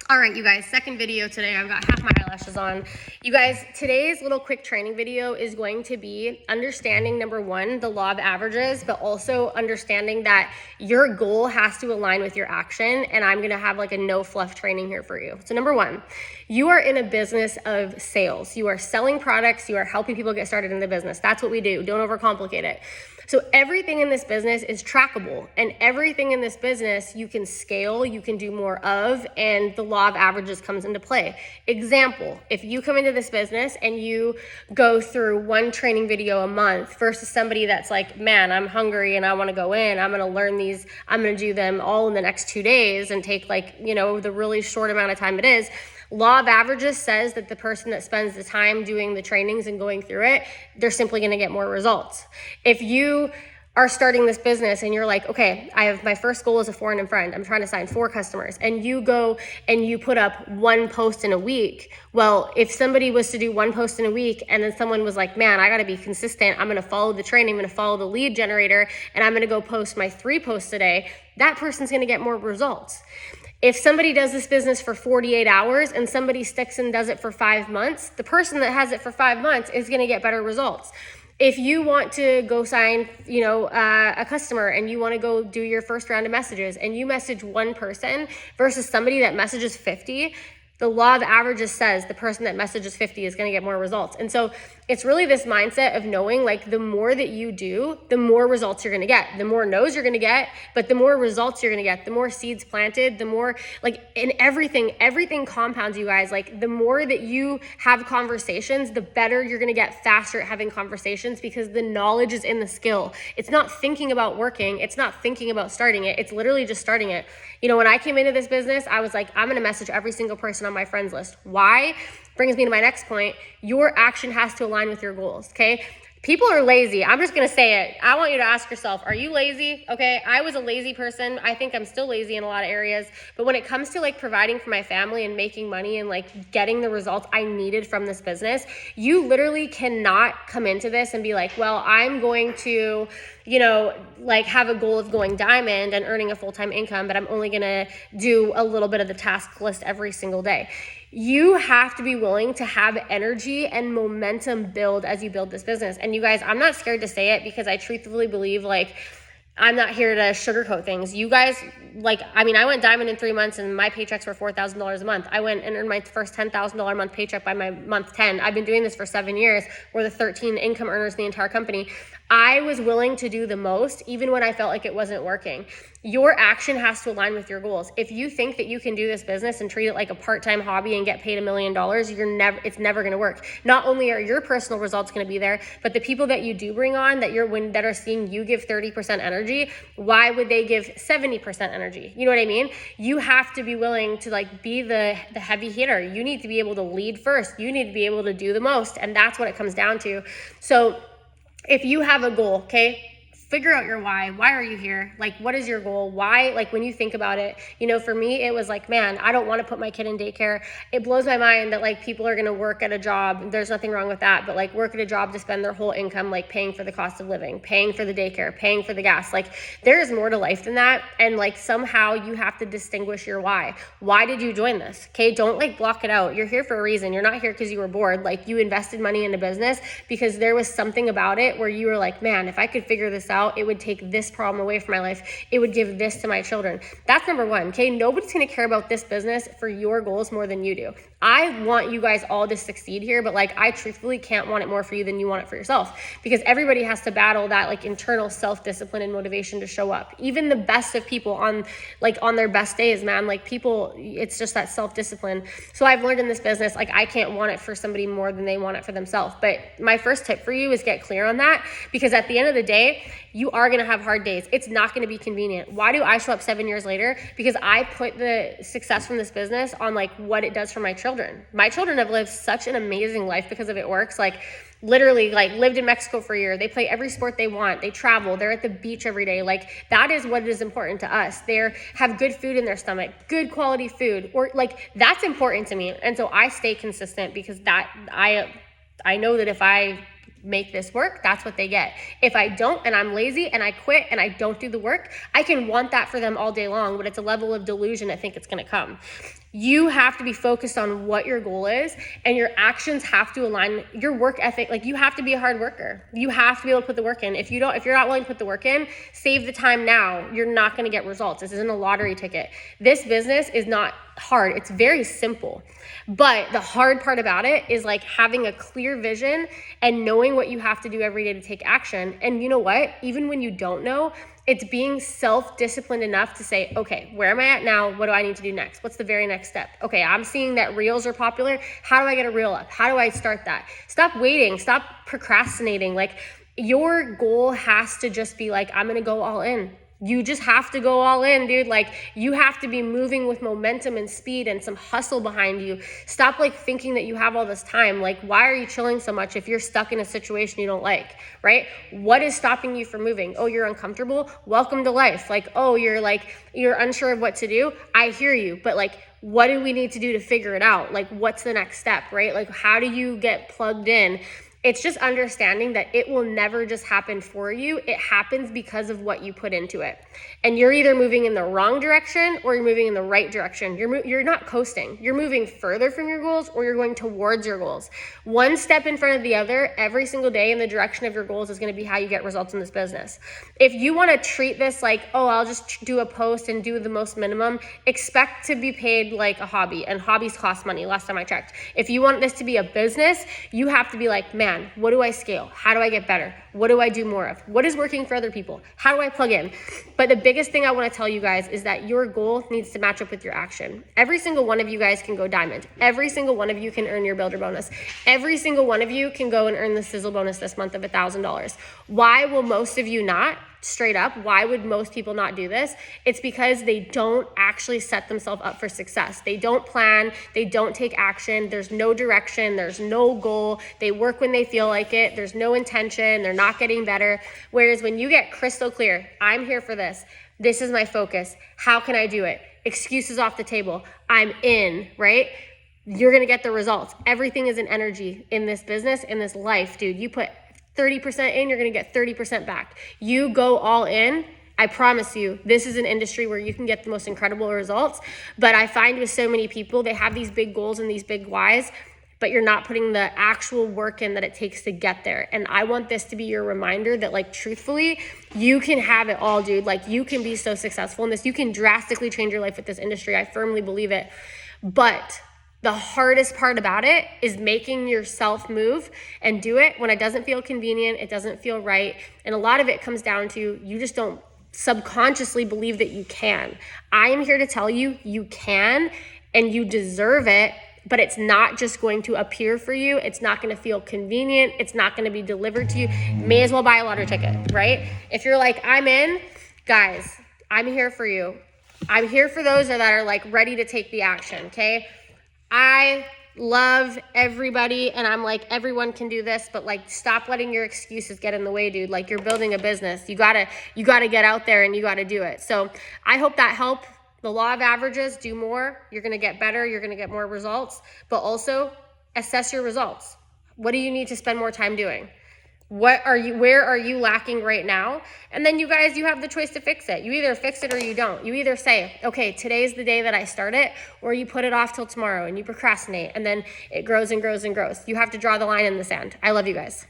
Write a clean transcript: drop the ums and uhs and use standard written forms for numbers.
All right, you guys, second video today. I've got half my eyelashes on. You guys, today's little quick training video is going to be understanding, number one, the law of averages, but also understanding that your goal has to align with your action. And I'm gonna have like a no fluff training here for you. So number one, you are in a business of sales. You are selling products. You are helping people get started in the business. That's what we do. Don't overcomplicate it. So everything in this business is trackable, and everything in this business you can scale, you can do more of, and the law of averages comes into play. Example, if you come into this business and you go through one training video a month versus somebody that's like, man, I'm hungry and I want to go in, I'm going to learn these, I'm going to do them all in the next 2 days and take the really short amount of time it is. Law of averages says that the person that spends the time doing the trainings and going through it, they're simply going to get more results. If you are starting this business and you're like, okay, I have my first goal as a foreign and friend. I'm trying to sign 4 customers. And you go and you put up 1 post in a week. Well, if somebody was to do 1 post in a week and then someone was like, man, I got to be consistent. I'm going to follow the training. I'm going to follow the lead generator and I'm going to go post my 3 posts a day. That person's going to get more results. If somebody does this business for 48 hours and somebody sticks and does it for 5 months, the person that has it for 5 months is going to get better results. If you want to go sign, a customer and you want to go do your first round of messages and you message 1 person versus somebody that messages 50, the law of averages says the person that messages 50 is going to get more results. And so it's really this mindset of knowing like the more that you do, the more results you're going to get. The more no's you're going to get, but the more results you're going to get, the more seeds planted, the more in everything compounds, you guys. Like the more that you have conversations, the better you're going to get faster at having conversations because the knowledge is in the skill. It's not thinking about working. It's not thinking about starting it. It's literally just starting it. When I came into this business, I was like, I'm going to message every single person on my friends list. Why? Brings me to my next point. Your action has to align with your goals, okay? People are lazy. I'm just going to say it. I want you to ask yourself, are you lazy? Okay, I was a lazy person. I think I'm still lazy in a lot of areas. But when it comes to providing for my family and making money and getting the results I needed from this business, you literally cannot come into this and be like, well, I'm going to, have a goal of going diamond and earning a full-time income, but I'm only going to do a little bit of the task list every single day. You have to be willing to have energy and momentum build as you build this business. And you guys, I'm not scared to say it because I truthfully believe I'm not here to sugarcoat things. You guys, I went diamond in 3 months and my paychecks were $4,000 a month. I went and earned my first $10,000 a month paycheck by my month 10. I've been doing this for 7 years. We're the 13 income earners in the entire company. I was willing to do the most, even when I felt like it wasn't working. Your action has to align with your goals. If you think that you can do this business and treat it like a part-time hobby and get paid $1 million, it's never going to work. Not only are your personal results going to be there, but the people that you do bring on that are seeing you give 30% energy, why would they give 70% energy? You know what I mean? You have to be willing to be the heavy hitter. You need to be able to lead first. You need to be able to do the most. And that's what it comes down to. So if you have a goal, okay, figure out your why. Why are you here? What is your goal? Why? When you think about it, for me, it was man, I don't want to put my kid in daycare. It blows my mind that people are going to work at a job. There's nothing wrong with that, but work at a job to spend their whole income, paying for the cost of living, paying for the daycare, paying for the gas. There is more to life than that. And somehow you have to distinguish your why. Why did you join this? Okay. Don't block it out. You're here for a reason. You're not here because you were bored. You invested money into business because there was something about it where you were man, if I could figure this out, it would take this problem away from my life. It would give this to my children. That's number one, okay? Nobody's going to care about this business for your goals more than you do. I want you guys all to succeed here, but I truthfully can't want it more for you than you want it for yourself because everybody has to battle that internal self-discipline and motivation to show up. Even the best of people on their best days, man, people, it's just that self-discipline. So I've learned in this business, I can't want it for somebody more than they want it for themselves. But my first tip for you is get clear on that because at the end of the day, you are going to have hard days. It's not going to be convenient. Why do I show up 7 years later? Because I put the success from this business on what it does for my children. My children have lived such an amazing life because of It Works. Literally lived in Mexico for a year. They play every sport they want. They travel. They're at the beach every day. That is what is important to us. They have good food in their stomach, good quality food, or that's important to me. And so I stay consistent because that I know that if I make this work, that's what they get. If I don't and I'm lazy and I quit and I don't do the work, I can want that for them all day long, but it's a level of delusion I think it's going to come. You have to be focused on what your goal is, and your actions have to align. Your work ethic, like, you have to be a hard worker. You have to be able to put the work in. If you're not willing to put the work in, save the time now. You're not going to get results. This isn't a lottery ticket. This business is not hard. It's very simple. But the hard part about it is like having a clear vision and knowing what you have to do every day to take action. And you know what? Even when you don't know, it's being self-disciplined enough to say, okay, where am I at now? What do I need to do next? What's the very next step? Okay, I'm seeing that reels are popular. How do I get a reel up? How do I start that? Stop waiting. Stop procrastinating. Like, your goal has to just be like, I'm going to go all in. You just have to go all in, dude. Like, you have to be moving with momentum and speed and some hustle behind you. Stop like thinking that you have all this time. Like, why are you chilling so much if you're stuck in a situation you don't like, right? What is stopping you from moving? Oh, you're uncomfortable? Welcome to life. Like, oh, you're unsure of what to do. I hear you, but like, what do we need to do to figure it out? Like, what's the next step, right? Like, how do you get plugged in? It's just understanding that it will never just happen for you. It happens because of what you put into it. And you're either moving in the wrong direction or you're moving in the right direction. You're not coasting. You're moving further from your goals or you're going towards your goals. One step in front of the other every single day in the direction of your goals is going to be how you get results in this business. If you want to treat this like, oh, I'll just do a post and do the most minimum, expect to be paid like a hobby, and hobbies cost money last time I checked. If you want this to be a business, you have to be like, man, what do I scale? How do I get better? What do I do more of? What is working for other people? How do I plug in? But the biggest thing I want to tell you guys is that your goal needs to match up with your action. Every single one of you guys can go diamond. Every single one of you can earn your builder bonus. Every single one of you can go and earn the sizzle bonus this month of $1,000. Why will most of you not? Straight up, why would most people not do this? It's because they don't actually set themselves up for success. They don't plan, they don't take action, there's no direction, there's no goal, they work when they feel like it, there's no intention, they're not getting better. Whereas when you get crystal clear, I'm here for this is my focus, how can I do it? Excuses off the table, I'm in, right? You're gonna get the results. Everything is an energy in this business, in this life, dude. You put 30% in, you're gonna get 30% back. You go all in, I promise you, this is an industry where you can get the most incredible results. But I find with so many people, they have these big goals and these big whys, but you're not putting the actual work in that it takes to get there. And I want this to be your reminder that, like, truthfully, you can have it all, dude. Like, you can be so successful in this. You can drastically change your life with this industry. I firmly believe it. But the hardest part about it is making yourself move and do it when it doesn't feel convenient, it doesn't feel right. And a lot of it comes down to you just don't subconsciously believe that you can. I am here to tell you, you can and you deserve it, but it's not just going to appear for you. It's not going to feel convenient. It's not going to be delivered to you. May as well buy a lottery ticket, right? If you're like, I'm in, guys, I'm here for you. I'm here for those that are like ready to take the action, okay? I love everybody and I'm like, everyone can do this, but like, stop letting your excuses get in the way, dude. Like, you're building a business. You gotta get out there and you gotta do it. So I hope that helped. The law of averages, do more. You're gonna get better. You're gonna get more results, but also assess your results. What do you need to spend more time doing? Where are you lacking right now? And then you guys, you have the choice to fix it. You either fix it or you don't. You either say, okay, today's the day that I start it, or you put it off till tomorrow and you procrastinate and then it grows and grows and grows. You have to draw the line in the sand. I love you guys.